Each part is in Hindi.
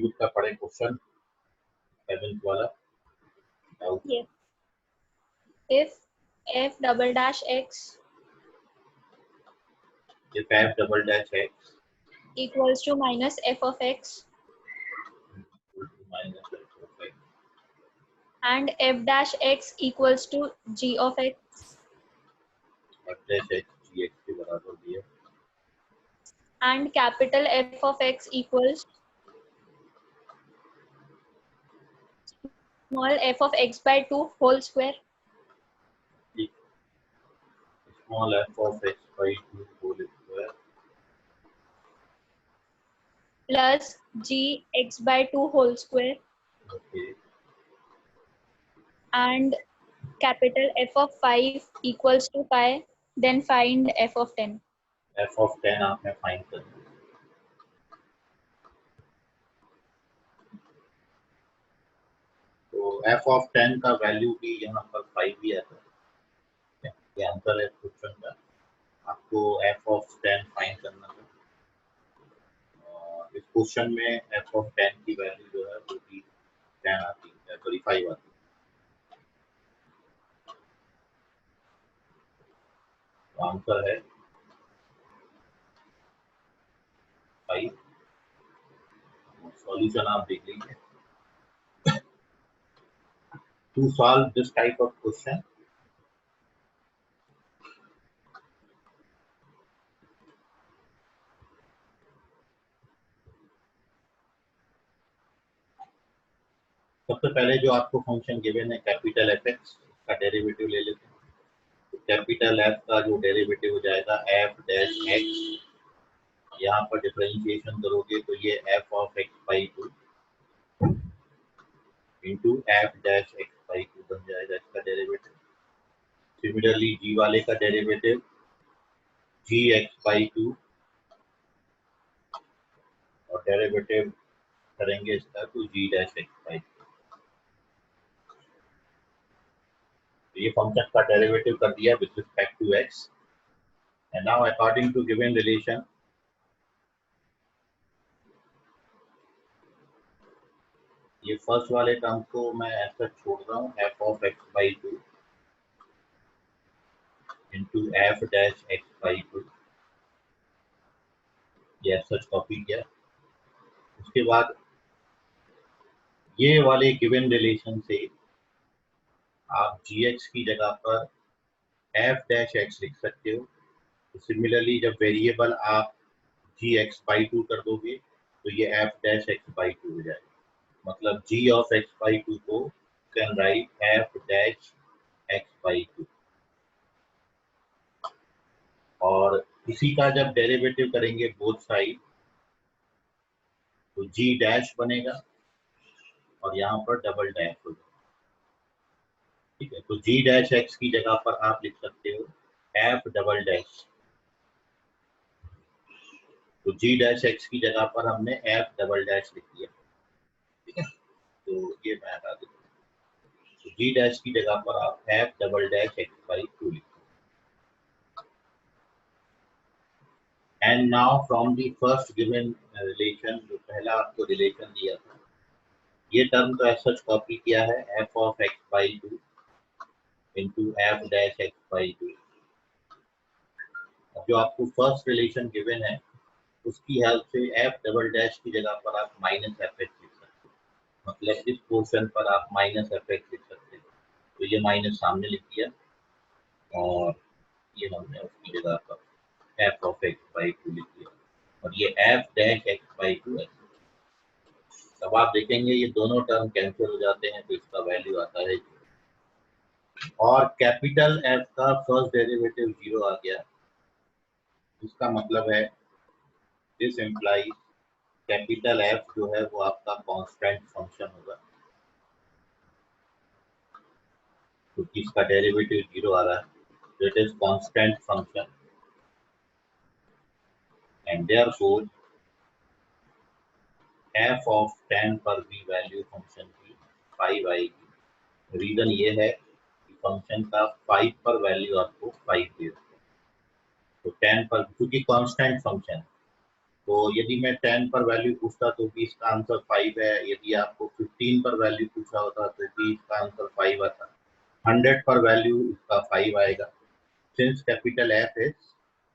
बुक का पढ़े क्वेश्चन 7th वाला। Yes. If f double dash x if f double dash x equals to minus f of x equal to minus f of x and f dash x equals to g of x f dash x gx के बराबर दिया and capital F of x equals small f of x by 2 whole square small f of x by 2 whole square plus g x by 2 whole square okay and capital F of 5 equals to pi, then find f of 10. f of 10 आपने फाइंड कर दिया। तो f of 10 का वैल्यू भी यहाँ पर 5 भी आता है। ये आंसर है क्वेश्चन का। आपको f of 10 फाइंड करना है। इस क्वेश्चन में f of 10 की वैल्यू जो है वो भी 10 आती है, सॉरी 5 आती है। तो आंसर है 5। सॉल्यूशन आप देख लीजिए। To solve this type of question, सबसे पहले जो आपको फंक्शन गिवन है कैपिटल एफ एक्स का डेरिवेटिव ले लेते हैं। तो कैपिटल एफ का जो डेरिवेटिव हो जाएगा एफ डैश एक्स, यहाँ पर डिफरेंशिएशन करोगे तो ये F of x by 2 into f dash x by 2 बन जाएगा इसका डेरिवेटिव। सिमिलरली जी वाले का डेरिवेटिव जी एक्स बाई 2 और डेरिवेटिव करेंगे इसका तो जी डैश एक्स बाई 2। ये फंक्शन का डेरिवेटिव कर दिया with respect to x and now according to given relation ये फर्स्ट वाले टर्म को मैं ऐसा छोड़ रहा हूँ f of x by 2 into f dash x by 2, ये ऐसा कॉपी किया। उसके बाद ये वाले गिवन रिलेशन से आप जी एक्स की जगह पर एफ डैश एक्स लिख सकते हो। तो सिमिलरली जब वेरिएबल आप जी एक्स बाई 2 कर दोगे तो ये एफ डैश एक्स बाई 2 हो जाएगा। मतलब g ऑफ x बाई 2 को can write F dash x by 2 और इसी का जब डेरिवेटिव करेंगे बोथ साइड तो g डैश बनेगा और यहाँ पर डबल डैश होगा। ठीक है, तो g डैश x की जगह पर आप लिख सकते हो एफ डबल डैश। तो g डैश x की जगह पर हमने एफ डबल डैश लिख दिया। ठीक है, तो ये मैं हटा देता हूँ। तो g डैश की जगह पर आप F double dash x by 2 लिखो। And now from the first given relation, जो पहला आपको रिलेशन दिया था, ये टर्म तो ऐसा कॉपी किया है f of x by 2 into f dash x by 2। जो आपको फर्स्ट रिलेशन गिवन है उसकी हेल्प से f डबल डैश की जगह पर आप माइनस एफ एक्स लिख सकते हो। मतलब इस पोर्शन पर आप माइनस एफ एक्स लिख सकते हो। तो ये माइनस सामने लिख दिया और ये हमने उसकी जगह पर f ऑफ x बाई 2 लिख दिया और ये f डैश x बाई 2 है। तब आप देखेंगे ये दोनों टर्म कैंसिल हो जाते हैं तो इसका वैल्यू आता है 0 और कैपिटल f का फर्स्ट डेरिवेटिव 0 आ गया। इसका मतलब है दिस इम्प्लाइज कैपिटल f जो है वो आपका कांस्टेंट फंक्शन होगा क्योंकि इसका डेरिवेटिव 0 आ रहा है। तो it is constant function and therefore f of 10 पर भी वैल्यू फंक्शन की 5 आएगी। रीजन ये है कि फंक्शन का 5 पर वैल्यू आपको 5 दे देता है। तो 10 पर क्योंकि कांस्टेंट फंक्शन तो यदि मैं 10 पर वैल्यू पूछता तो भी इसका आंसर 5 है, यदि आपको 15 पर वैल्यू पूछा होता तो भी इसका आंसर 5 आता, 100 पर वैल्यू इसका 5 आएगा, since capital F is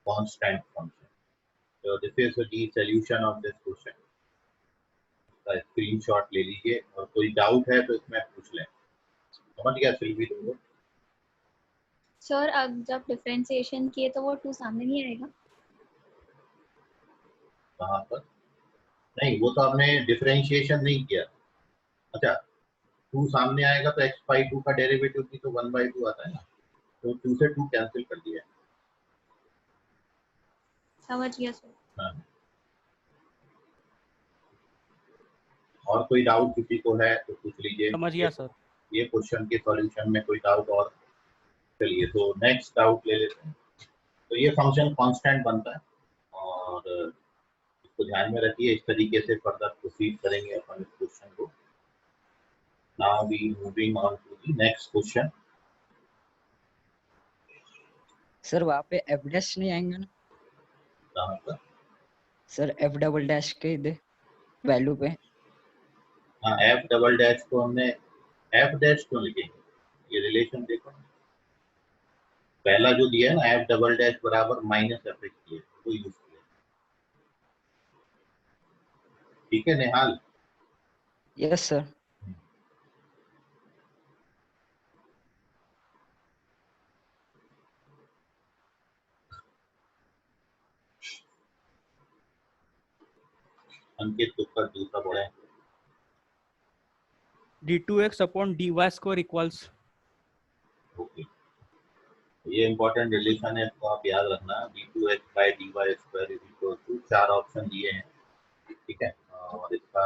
constant function. So this is the solution of this question. का स्क्रीनशॉट ले लीजिए और कोई डाउट है तो इसमें पूछ लें। समझ गया सिल्वी तुमको? सर अब जब डिफरेंशिएशन किए तो वो 2 सामने नहीं आएगा? कहाँ पर? नहीं, वो तो आपने डिफरेंशिएशन नहीं किया। अच्छा, 2 सामने आएगा तो x/2 का डेरिवेटिव भी तो 1/2 आता है ना, तो 2 से 2 कैंसिल कर दिया। समझ गया सर। हाँ। और कोई डाउट किसी को है तो पूछ लीजिए। समझ गया सर। ये क्वेश्चन के सॉल्यूशन में कोई डाउट और? चलिए तो नेक्स्ट डाउट ले लेते हैं। तो ये फंक्शन कांस्टेंट बनता है और इसको ध्यान में रखिए, इस तरीके से फर्दर प्रोसीड करेंगे अपन इस क्वेश्चन को। Now we moving on to the next question. Sir वहाँ पे एफ डैश नहीं आएंगे ना? कहाँ पर? सर एफ डबल डैश के दे वैल्यू पे। हाँ, एफ डबल डैश को हमने एफ डैश क्यों लिखेंगे, ये रिलेशन देखो, पहला जो दिया है ना एफ डबल डैश बराबर माइनस एफ एक्स किया, वो यूज किया। ठीक है नेहाल? Yes sir. अंकित तुक्कर दूसरा पढ़े। d2x/dy² equals. ओके, ये इंपॉर्टेंट रिलेशन है तो आप याद रखना, d2x/dy² is equal to, 4 option दिए हैं, ठीक है, और इसका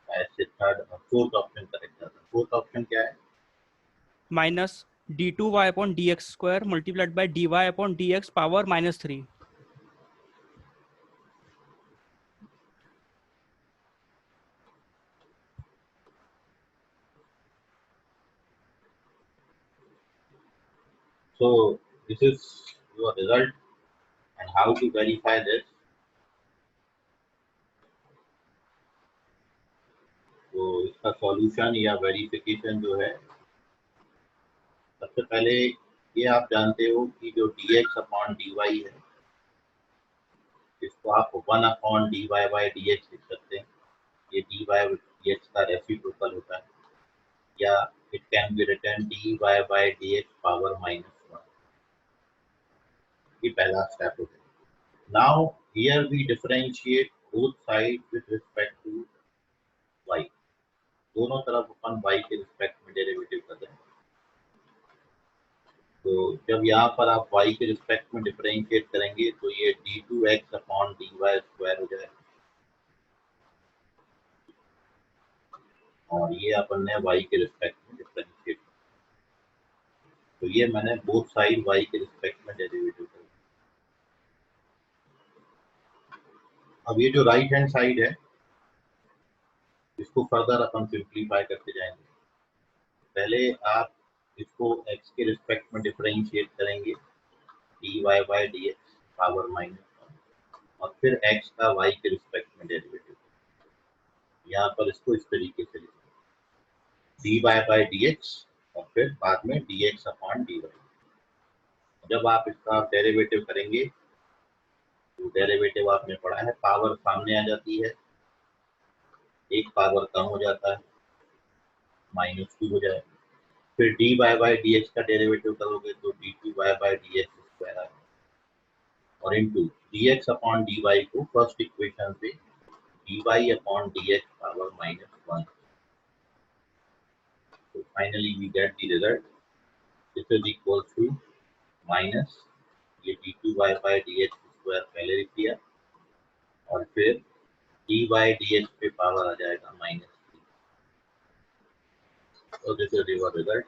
ऐसे थर्ड फोर्थ ऑप्शन करेक्ट है। फोर्थ ऑप्शन क्या है? Minus d2y/dx² multiplied by dy/dx power -3। So this is your result, and how to verify this? तो इसका सॉल्यूशन या वेरिफिकेशन जो है, सबसे पहले ये आप जानते हो कि जो dx/dy है इसको आप 1/dy/dx लिख सकते हैं। ये dy/dx का रेसिप्रोकल होता है, या it can be written dy/dx power -1। ये पहला स्टेप होता है। Now here we differentiate both side with respect to y, दोनों तरफ अपन y के रिस्पेक्ट में डेरिवेटिव करते हैं। तो जब यहाँ पर आप y के रिस्पेक्ट में डिफरेंशिएट करेंगे तो ये d2x/dy² हो जाएगा, और ये अपन ने y के रिस्पेक्ट में डिफरेंशिएट, तो ये मैंने बोथ साइड y के रिस्पेक्ट में डेरिवेटिव कर। अब ये जो राइट हैंड साइड है इसको फर्दर अपन सिंप्लीफाई करते जाएंगे। पहले आप इसको x के रिस्पेक्ट में डिफरेंशिएट करेंगे dy/dx पावर -1, और फिर x का y के रिस्पेक्ट में डेरिवेटिव। यहाँ पर इसको इस तरीके से लिखें dy/dx और फिर बाद में dx/dy। जब आप इसका डेरिवेटिव करेंगे तो डेरिवेटिव आपने पढ़ा है, पावर सामने आ जाती है, एक पावर कम हो जाता है, -2 हो जाएगा। फिर dy/dx का डेरिवेटिव करोगे तो d2y/dx² आएगा, और इनटू dx/dy को फर्स्ट इक्वेशन से dy/dx power -1। So finally we get the result. This is equal to minus ये d2y/dx² पहले लिख दिया, और फिर dy/dx पे पावर आ जाएगा -3। तो this is your result.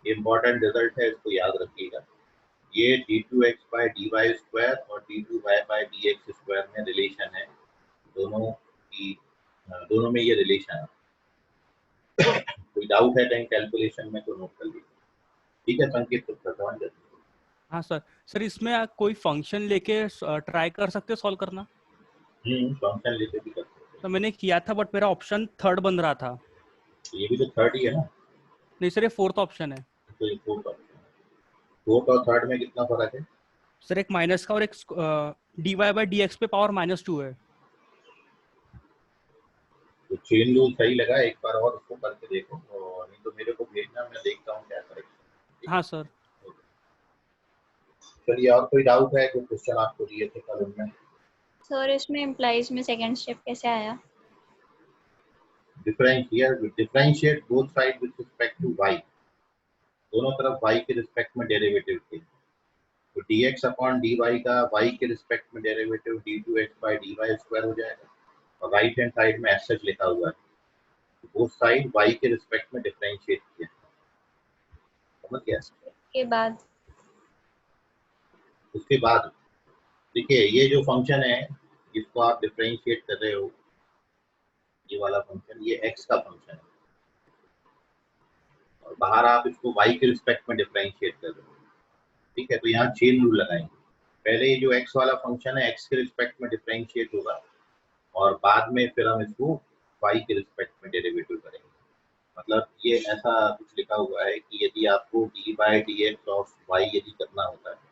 Important result है, इसको याद रखिएगा। ये d2x/dy² और d2y/dx² में रिलेशन है, दोनों में ये रिलेशन है। कोई डाउट है कहीं कैलकुलेशन में तो नोट कर लीजिए। ठीक है संकेत, तो प्रधान कर। हाँ सर। सर इसमें कोई फंक्शन लेके ट्राई कर सकते हैं सॉल्व करना? फंक्शन लेके भी कर सकते तो मैंने किया था बट मेरा ऑप्शन थर्ड बन रहा था। हैं। ये भी तो थर्ड ही है ना, नहीं सर, ये फोर्थ ऑप्शन है। तो ये फोर्थ ऑप्शन है। फोर्थ और थर्ड में कितना फर्क है? सर एक माइनस का और एक dy बाई डी एक्स पे पावर -2 है। तो चेन रूल सही लगा, एक बार और उसको करके देखो, और नहीं तो मेरे को भेजना, मैं देखता हूँ क्या करेक्शन। ठीक है, हाँ सर। चलिए और कोई डाउट है? कोई क्वेश्चन आपको दिए थे कल उनमें? सर इसमें इम्प्लाइज में सेकंड स्टेप कैसे आया? Differentiate both side with respect to y, दोनों तरफ y के रिस्पेक्ट में डेरिवेटिव थे, तो dx अपॉन dy का y के रिस्पेक्ट में derivative d2x by dy square हो जाएगा, और राइट हैंड साइड में एज सच लिखा हुआ है, बोथ साइड y के रिस्पेक्ट में डिफरेंशिएट किया। समझ गया? के बाद उसके बाद देखिए, ये जो फंक्शन है जिसको आप डिफरेंशिएट कर रहे हो, ये वाला फंक्शन, ये x का फंक्शन है, और बाहर आप इसको y के रिस्पेक्ट में डिफरेंशिएट कर रहे हो। ठीक है, तो यहाँ चेन रूल लगाएंगे। पहले ये जो x वाला फंक्शन है x के रिस्पेक्ट में डिफरेंशिएट होगा, और बाद में फिर हम इसको y के रिस्पेक्ट में डेरिवेटिव करेंगे। मतलब ये ऐसा कुछ लिखा हुआ है कि यदि आपको d by d x of y यदि करना होता है,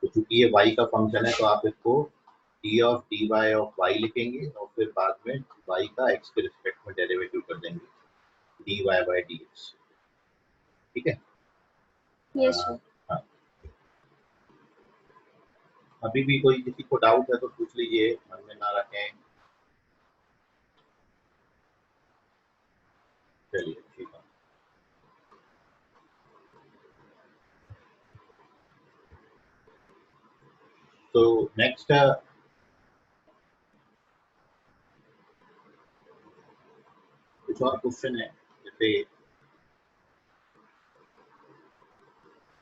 तो चूंकि ये y का फंक्शन है तो आप इसको d of d y of y लिखेंगे, और फिर बाद में y का x के रिस्पेक्ट में डेरिवेटिव कर देंगे, d y by d x. ठीक है? Yes sir. हाँ, अभी भी कोई किसी को डाउट है तो पूछ लीजिए, मन में ना रखें। चलिए ठीक है। तो नेक्स्ट कुछ और क्वेश्चन है, जैसे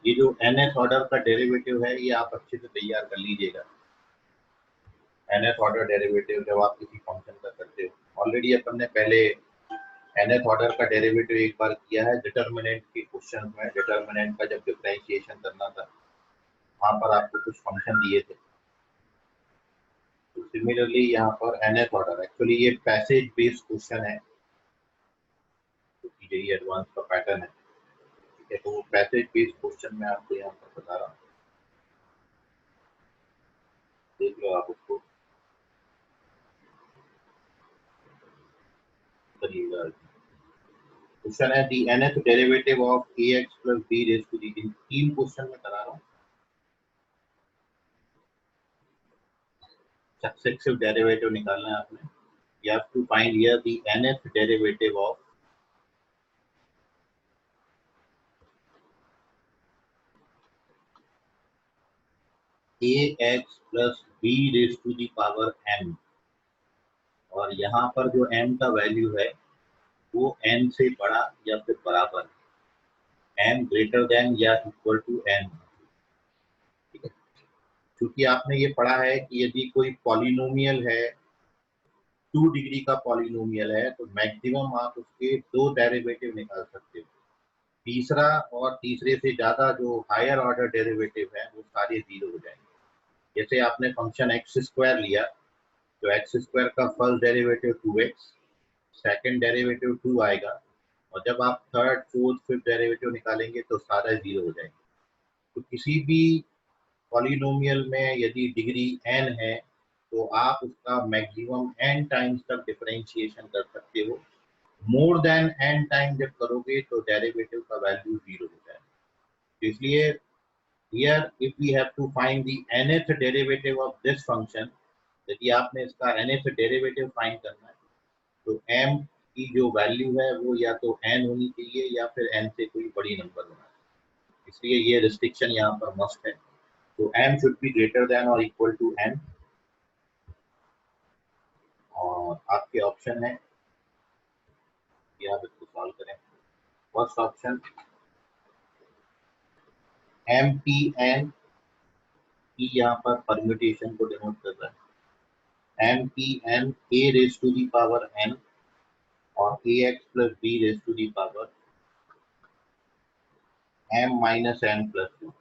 ये जो nth ऑर्डर का डेरिवेटिव है, ये आप अच्छे से तैयार कर लीजिएगा। nth ऑर्डर डेरिवेटिव जब आप किसी फंक्शन का करते हो, ऑलरेडी अपन ने पहले nth ऑर्डर का डेरिवेटिव एक बार किया है डिटर्मिनेंट के क्वेश्चन में। डिटर्मिनेंट का जब डिफरेंशिएशन करना था, वहां पर आपको कुछ फंक्शन दिए थे। तो सिमिलरली यहाँ पर nth ऑर्डर, एक्चुअली ये पैसेज बेस्ड क्वेश्चन है, क्योंकि यही एडवांस का पैटर्न है। ठीक है, तो वो पैसेज बेस्ड क्वेश्चन मैं आपको यहाँ पर बता रहा हूँ, देख लो आप उसको, करिएगा। क्वेश्चन है the nth derivative of ax plus b raise to the, तीन क्वेश्चन में करा रहा हूँ। सक्सेसिव डेरिवेटिव निकालना है आपने। You have to find here the nth derivative of ax plus b raised to the power m, और यहाँ पर जो m का वैल्यू है वो n से बड़ा या फिर बराबर, m ग्रेटर देन या इक्वल टू n। ठीक है, क्योंकि आपने ये पढ़ा है कि यदि कोई पॉलिनोमियल है, 2 डिग्री का पॉलिनोमियल है, तो मैक्सिमम आप उसके 2 डेरिवेटिव निकाल सकते हो। तीसरा और तीसरे से ज्यादा जो हायर ऑर्डर डेरिवेटिव है वो सारे 0 हो जाएंगे। जैसे आपने फंक्शन एक्स स्क्वायर लिया, तो एक्स स्क्वायर का first derivative 2x, second derivative 2 आएगा, और जब आप थर्ड फोर्थ फिफ्थ डेरिवेटिव निकालेंगे तो सारा 0 हो जाएंगे। तो किसी भी पॉलिनोमियल में यदि डिग्री n है, तो आप उसका मैक्सिमम n टाइम्स तक डिफरेंशिएशन कर सकते हो। मोर देन n टाइम जब करोगे तो डेरिवेटिव का वैल्यू 0 हो जाएगा। तो इसलिए here if we have to find the nth derivative of this function, यदि आपने इसका nth डेरिवेटिव फाइंड करना है, तो m की जो वैल्यू है वो या तो n होनी चाहिए या फिर n से कोई बड़ी नंबर होना है। इसलिए ये रिस्ट्रिक्शन यहाँ पर मस्ट है। तो m should be greater than और इक्वल टू n, और आपके ऑप्शन है कि आप इसको सॉल्व करें। First option M T N की यहाँ पर परम्यूटेशन को डिनोट कर रहा है, M T N A raise to the power n और A X plus B raise to the power m minus n plus 2।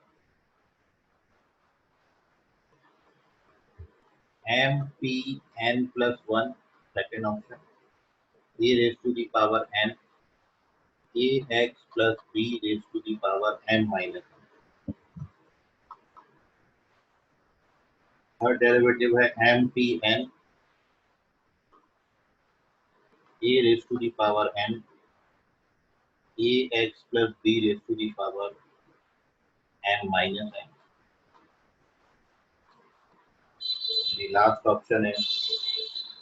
m p n plus 1, second option, a raised to the power n, ax plus b raised to the power m minus 1. Third derivative है m p n, a raised to the power n, ax plus b raised to the power m minus n. The last option is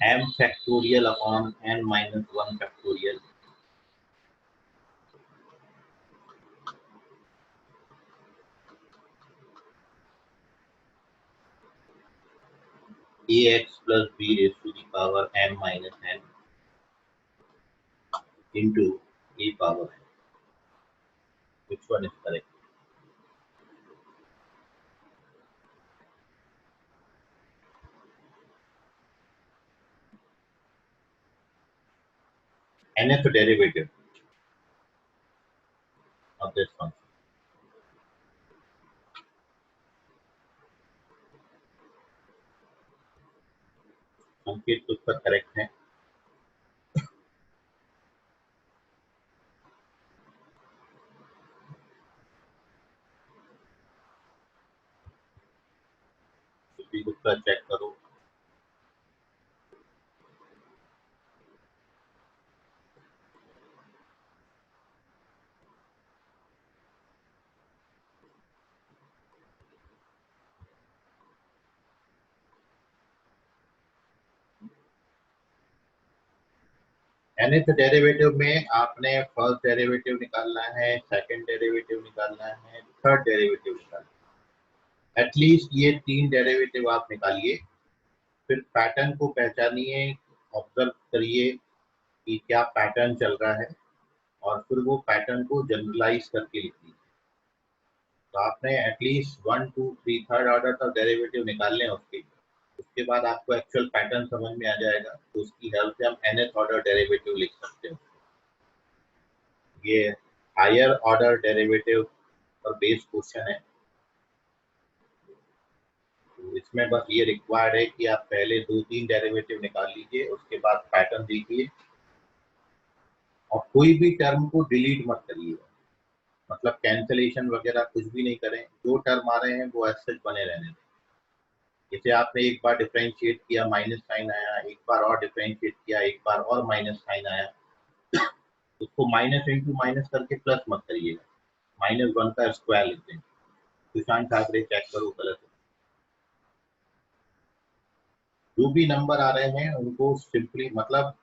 m factorial upon n minus 1 factorial. Ax plus b raised to the power m minus n into a power n. Which one is correct? Nth derivative of this function. संकेत उत्तर करेक्ट है. उत्तर चेक करो. nth डेरिवेटिव में आपने फर्स्ट डेरिवेटिव निकालना है, सेकंड डेरिवेटिव निकालना है, थर्ड डेरिवेटिव निकालना है. एटलीस्ट ये 3 डेरिवेटिव आप निकालिए. फिर पैटर्न को पहचानिए, ऑब्जर्व करिए कि क्या पैटर्न चल रहा है, और फिर वो पैटर्न को जनरलाइज करके लिखिए. तो आपने एटलीस्ट 1 2 3 थर्ड ऑर्डर तक डेरिवेटिव निकालने हैं. उसके बाद आपको एक्चुअल पैटर्न समझ में आ जाएगा. तो उसकी हेल्प से हम nth ऑर्डर डेरिवेटिव लिख सकते हैं. ये हायर ऑर्डर डेरिवेटिव पर बेस्ड क्वेश्चन है. तो इसमें बस ये रिक्वायर्ड है कि आप पहले 2-3 डेरिवेटिव निकाल लीजिए, उसके बाद पैटर्न देखिए, और कोई भी टर्म को डिलीट मत करिए. मतलब कैंसलेशन वगैरह कुछ भी नहीं करें. जो टर्म आ रहे हैं वो ऐसे बने रहने दें. जैसे आपने एक बार डिफरेंशिएट किया, माइनस साइन आया, एक बार और डिफरेंशिएट किया, एक बार और माइनस साइन आया, उसको माइनस इंटू माइनस करके प्लस मत करिएगा. -1 का स्क्वायर लिख दें. सुशांत ठाकरे चेक करो गलत है. जो भी नंबर आ रहे हैं उनको सिंपली, मतलब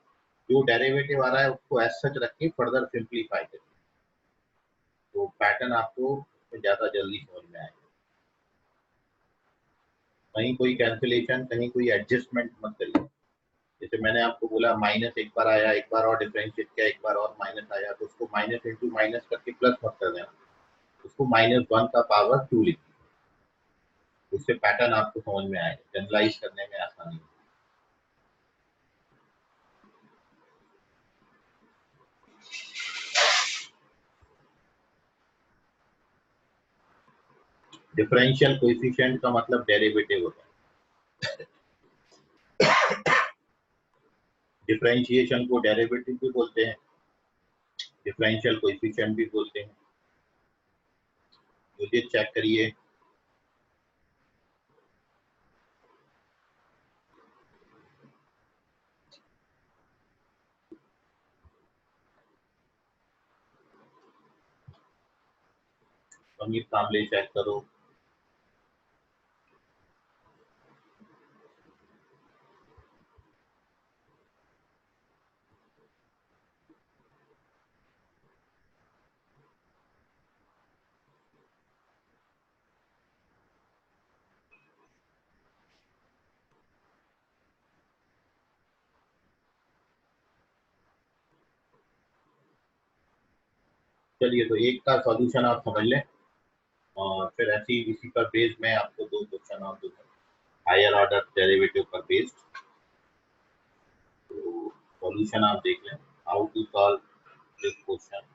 जो डेरिवेटिव आ रहा है उसको एज सच रख के फर्दर सिंपलीफाई करें. तो पैटर्न आपको ज्यादा जल्दी समझ में आएगा. कहीं कोई कैंसिलेशन, कहीं कोई एडजस्टमेंट मत करिए. जैसे मैंने आपको बोला माइनस एक बार आया, एक बार और डिफरेंशिएट किया, एक बार और माइनस आया, तो उसको माइनस इंटू माइनस करके प्लस मत कर देना. उसको -1 का पावर 2 लिखिए. उससे पैटर्न आपको समझ में आएगा, जनरलाइज करने में आसानी. डिफरेंशियल कोएफिशिएंट का मतलब डेरिवेटिव होता है. डिफरेंशिएशन को डेरिवेटिव भी बोलते हैं, डिफरेंशियल कोएफिशिएंट भी बोलते हैं. मुझे चेक करिए. अमित कामले चेक करो. चलिए, तो एक का सॉल्यूशन आप समझ लें, और फिर ऐसी इसी पर बेस में आपको 2 क्वेश्चन और दूंगा हायर ऑर्डर डेरिवेटिव पर बेस्ड. तो सॉल्यूशन आप देख लें, how to solve this question.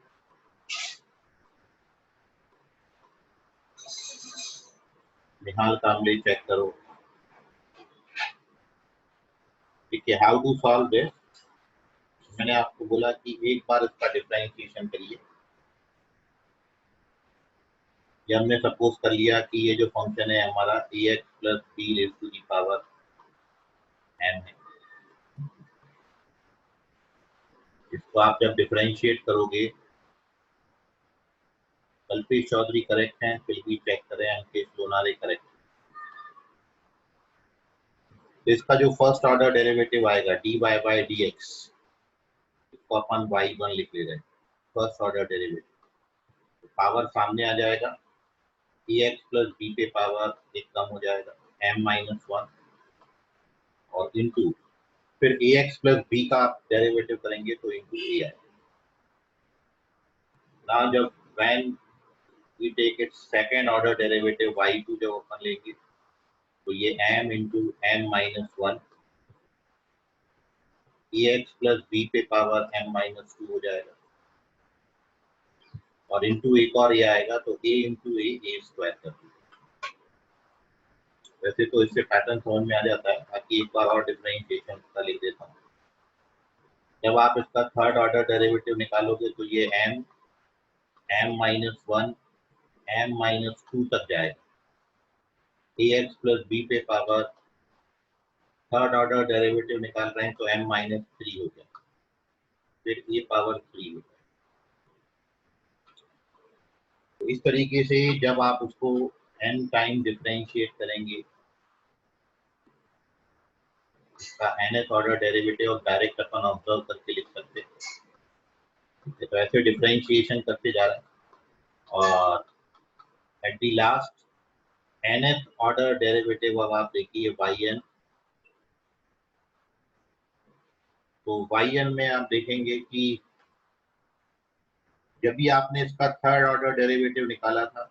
Nihal Kamle check करो. ठीक है, हाउ टू सॉल्व दिस? मैंने आपको बोला कि एक बार इसका डिफरेंशिएशन करिए। ये हमने सपोज कर लिया कि ये जो फंक्शन है हमारा ax plus B raise to the power n है। इसको आप जब डिफरेंशिएट करोगे, कल्पेश चौधरी करेक्ट हैं, फिर भी चेक करें अंकेश लोनारे करेक्ट। तो इसका जो फर्स्ट ऑर्डर डेरिवेटिव आएगा dy बाई डी एक्स, इसको अपन y1 लिख ले रहे हैं, फर्स्ट ऑर्डर डेरिवेटिव। पावर सामने आ जाएगा, ax प्लस बी पे पावर एक कम हो जाएगा m माइनस वन, और इनटू फिर ax प्लस बी का डेरिवेटिव करेंगे तो इनटू a आएगा। नाउ जब when we take its second order derivative y2 जब अपन लेंगे तो ये m into m minus one, ax plus b पे पावर m माइनस टू हो जाएगा, और इंटू एक और ये आएगा तो a इंटू ए स्क्वायर कर दीजिए। वैसे तो इससे पैटर्न समझ में आ जाता है, बाकी एक बार और डिफरेंशिएशन का लिख देता हूँ। जब आप इसका थर्ड ऑर्डर डेरिवेटिव निकालोगे तो ये m minus one m minus to तक जाएगा। ax प्लस बी पे पावर थर्ड ऑर्डर डेरिवेटिव निकाल रहे हैं तो m माइनस थ्री हो जाएगा, फिर ये पावर थ्री हो जाएगा। तो इस तरीके से जब आप उसको n टाइम डिफरेंशिएट करेंगे, इसका nth ऑर्डर डेरिवेटिव और डायरेक्ट अपन ऑब्जर्व करके लिख सकते हैं। तो ऐसे डिफरेंशिएशन करते जा रहे हैं, और at the last nth order derivative अब आप देखिए yn। तो yn में आप देखेंगे कि जब भी आपने इसका थर्ड ऑर्डर डेरिवेटिव निकाला था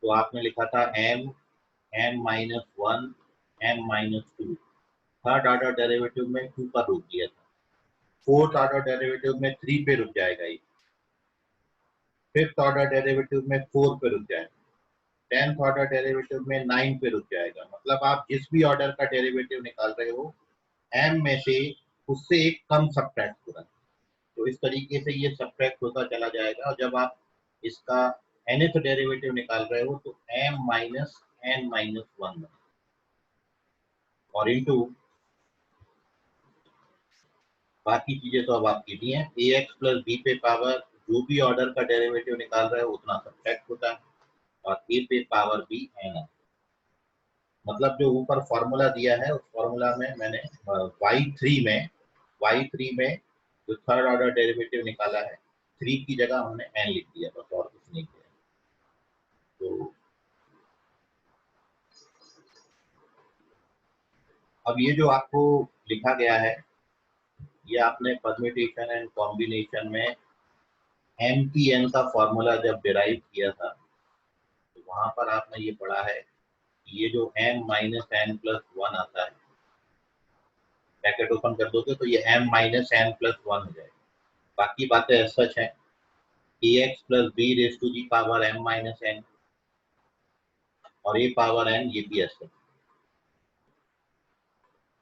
तो आपने लिखा था m minus one m minus to. Third order derivative में 2 पर रुक गया था, फोर्थ ऑर्डर डेरिवेटिव में 3 पे रुक जाएगा, ये फिफ्थ ऑर्डर डेरिवेटिव में 4 पे रुक जाएगा, टेंथ ऑर्डर डेरिवेटिव में 9 पे रुक जाएगा। मतलब आप जिस भी ऑर्डर का डेरिवेटिव निकाल रहे हो m में से उससे एक कम सब्ट्रैक्ट हो रहा है, तो इस तरीके से ये सब्ट्रैक्ट होता चला जाएगा। और जब आप इसका nth डेरिवेटिव निकाल रहे हो तो m minus n minus one, और इंटू बाकी चीजें तो अब आपकी दी हैं। ax प्लस बी पे पावर जो भी ऑर्डर का डेरिवेटिव निकाल रहे हो उतना सब्ट्रैक्ट होता है, और a पे पावर भी n है। मतलब जो ऊपर फॉर्मूला दिया है उस फॉर्मूला में मैंने y3 में जो थर्ड ऑर्डर डेरिवेटिव निकाला है 3 की जगह हमने n लिख दिया, बस और कुछ नहीं किया। तो अब ये जो आपको लिखा गया है ये आपने परम्यूटेशन एंड कॉम्बिनेशन में m का फॉर्मूला जब डिराइव किया था तो वहां पर आपने ये पढ़ा है कि ये जो m minus n plus one आता है, ब्रैकेट ओपन कर दोगे तो ये m minus n plus one हो जाएगा। बाकी बातें ऐसा सच है, ax plus B raise to the power m minus n, और a पावर n ये भी ऐसा।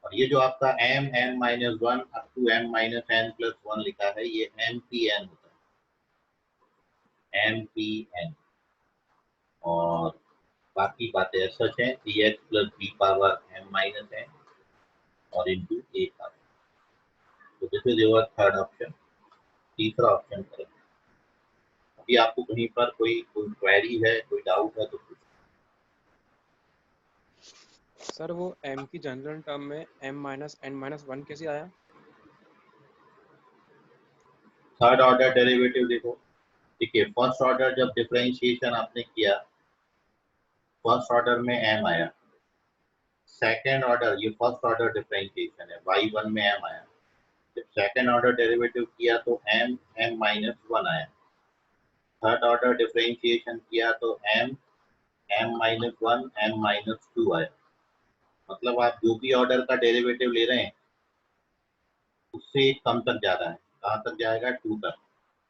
और ये जो आपका m minus one up to m minus n plus one लिखा है ये mpn होता है, mpn। और बाकी बातें सच है, ax plus b power m minus n और इंटू a पावर। तो this is your third option. तीसरा ऑप्शन करें। अभी आपको कहीं पर कोई क्वेरी है, कोई डाउट है तो पूछो। सर वो m की जनरल टर्म में m minus n minus one कैसे आया? थर्ड ऑर्डर डेरिवेटिव देखो, ठीक है। फर्स्ट ऑर्डर जब डिफरेंशिएशन आपने किया, फर्स्ट ऑर्डर में m आया, सेकेंड ऑर्डर ये फर्स्ट ऑर्डर डिफरेंशिएशन है, y1 में m आया। जब सेकेंड ऑर्डर डेरिवेटिव किया तो m माइनस वन आया। थर्ड ऑर्डर डिफरेंशिएशन किया तो m minus one m minus to आया। मतलब आप जो भी ऑर्डर का डेरिवेटिव ले रहे हैं उससे एक कम तक जा रहा है, कहाँ तक जाएगा? 2 तक।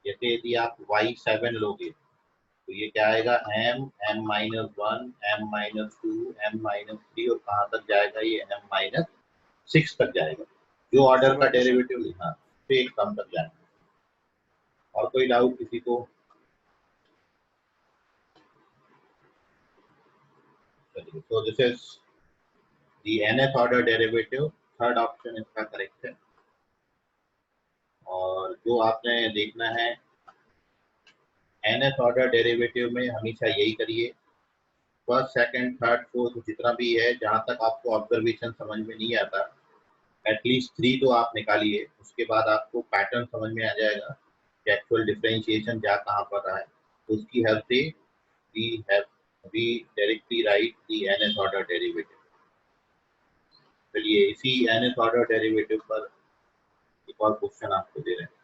जैसे यदि आप y7 लोगे तो ये क्या आएगा? m minus one m minus to m minus three, और कहाँ तक जाएगा ये m माइनस 6 तक जाएगा। जो ऑर्डर का 7 to 6। डेरिवेटिव, हाँ, 6 कम तक जाएगा। और कोई डाउट किसी को? चलिए, तो this is the nth order derivative, third option इसका करेक्ट है। और जो आपने देखना है nth ऑर्डर डेरिवेटिव में हमेशा यही करिए, फर्स्ट सेकंड थर्ड फोर्थ जितना भी है, जहां तक आपको ऑब्जर्वेशन समझ में नहीं आता एटलीस्ट 3 तो आप निकालिए, उसके बाद आपको पैटर्न समझ में आ जाएगा कि एक्चुअल डिफरेंशिएशन जा कहाँ पर रहा है। तो उसकी हेल्प से we directly write the nth order derivative. चलिए, इसी nth ऑर्डर डेरिवेटिव पर एक और क्वेश्चन आपको दे रहे हैं।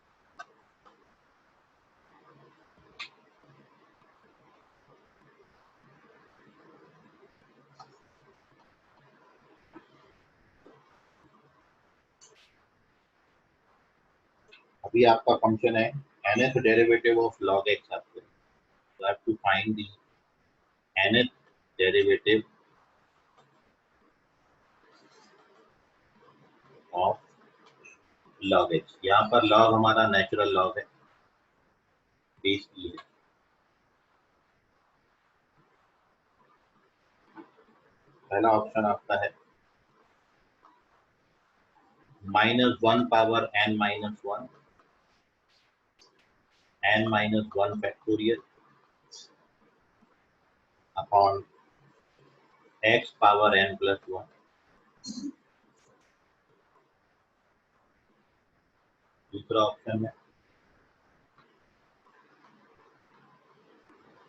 अभी आपका फंक्शन है nth derivative of log x आपको, so I have to find the nth derivative of log x। यहाँ पर log हमारा नेचुरल log है, बेस की है। पहला ऑप्शन आपका है -1 power n-1 n-1 factorial upon x power n+1। दूसरा ऑप्शन है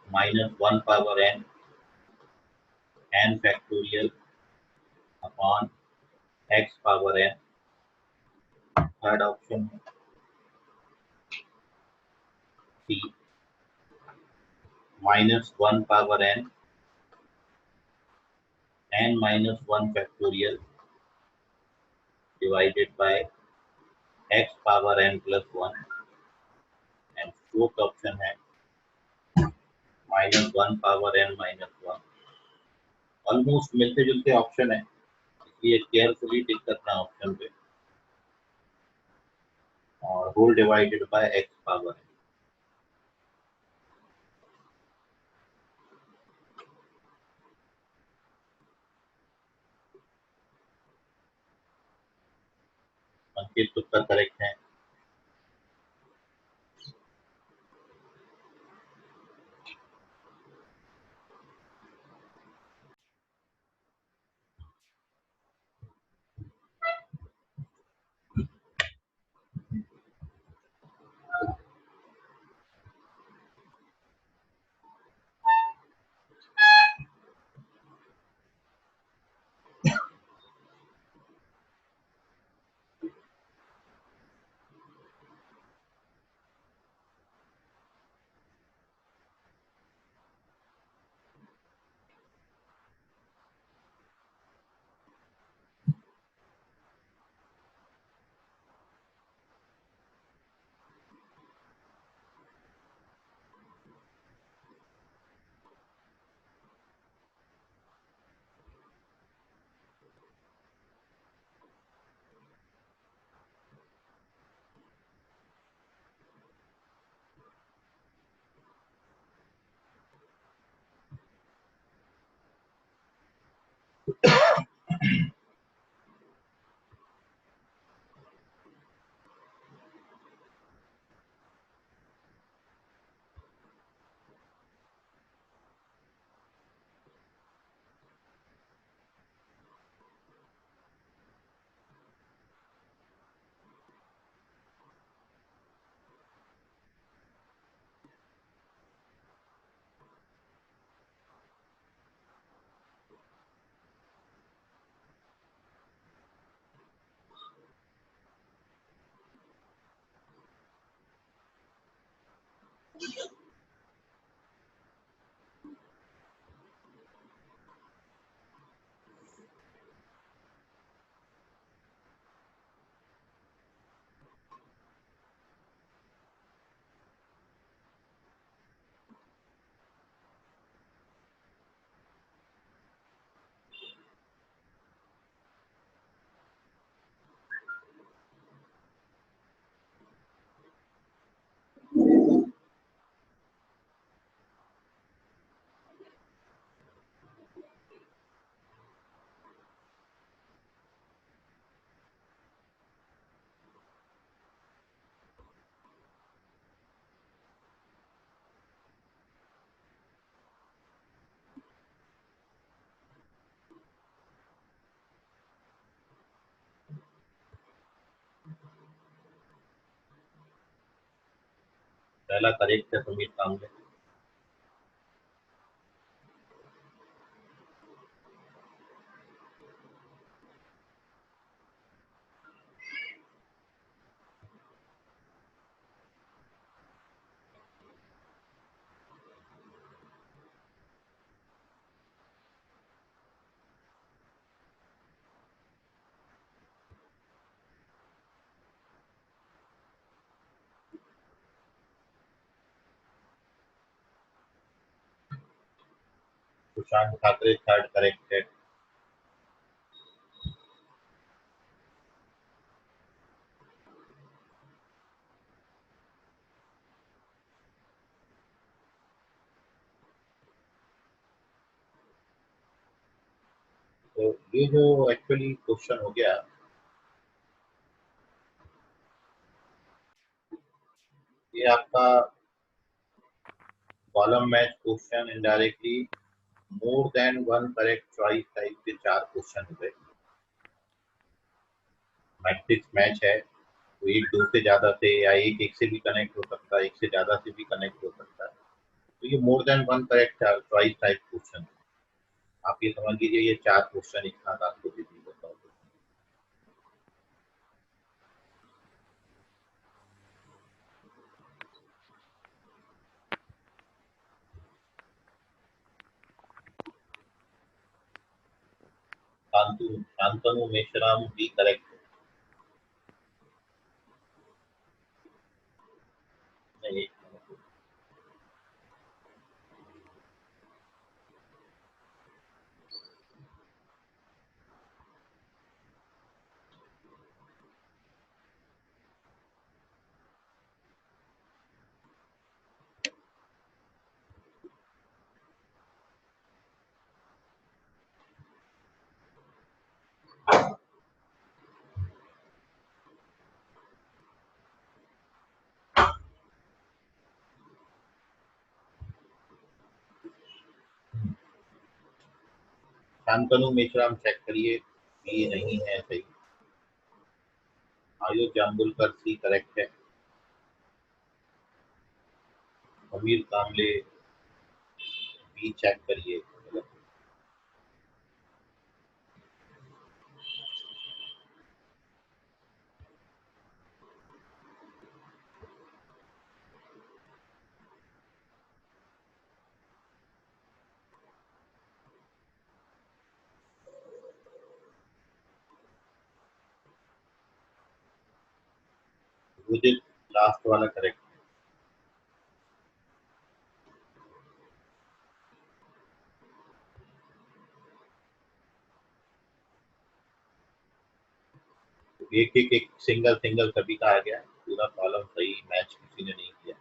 -1 power n factorial upon x power n। Third option है C -1 power n-1 factorial divided by x power n+1। And fourth option है -1 पावर n-1। ऑलमोस्ट मिलते जुलते ऑप्शन है, इसलिए केयरफुली टिक करना ऑप्शन पे, और whole divided by x power n। Ankit उत्तर करेक्ट है। पहला करेक्ट है समीर कामले। सुशांत ठाकरे थर्ड करेक्ट है। तो ये जो एक्चुअली क्वेश्चन हो गया, ये आपका column match question indirectly more than one correct choice type के 4 क्वेश्चन हुए। मैट्रिक्स मैच है तो एक दो से ज्यादा से या एक से भी कनेक्ट हो सकता है, एक से ज्यादा से भी कनेक्ट हो सकता है। तो ये more than one correct choice type question, आप ये समझ लीजिए ये 4 क्वेश्चन एक साथ आपको दे दी बताओ। शांतनु मेश्राम भी करेक्ट है। नहीं, शांतनु मेश्राम चेक करिए, ये नहीं है सही। आयुष जाम्बुलकर सी करेक्ट है। अमीर कामले बी चेक करिए। मुझे लास्ट वाला करेक्ट। एक सिंगल सभी का आ गया, पूरा कॉलम सही मैच किसी ने नहीं किया।